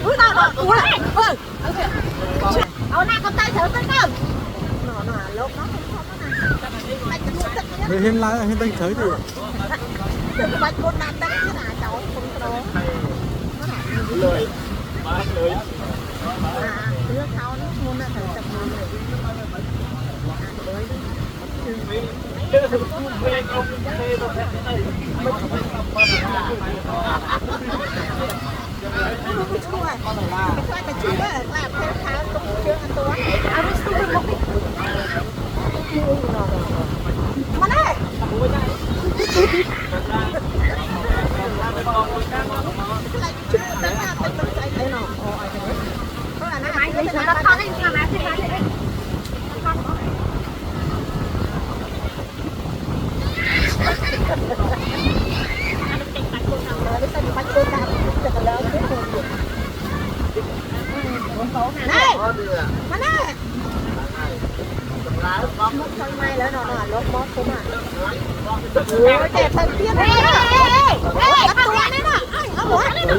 Ui nào nào, ui này, nào con tay thử tới đâu? Nó lốp nó không có nè. Hiện lại hiện tay thử thì. Đừng có bạch con nát đắng chứ nào cháu không có. Lười. Ba lười. Đứa thao nó muốn là thử tập lười. Này, mà này. Mất thôi mai nữa nó lốp mót không à. Ôi đẹp thật tiên này. Ê, tua đấy nè. Ai,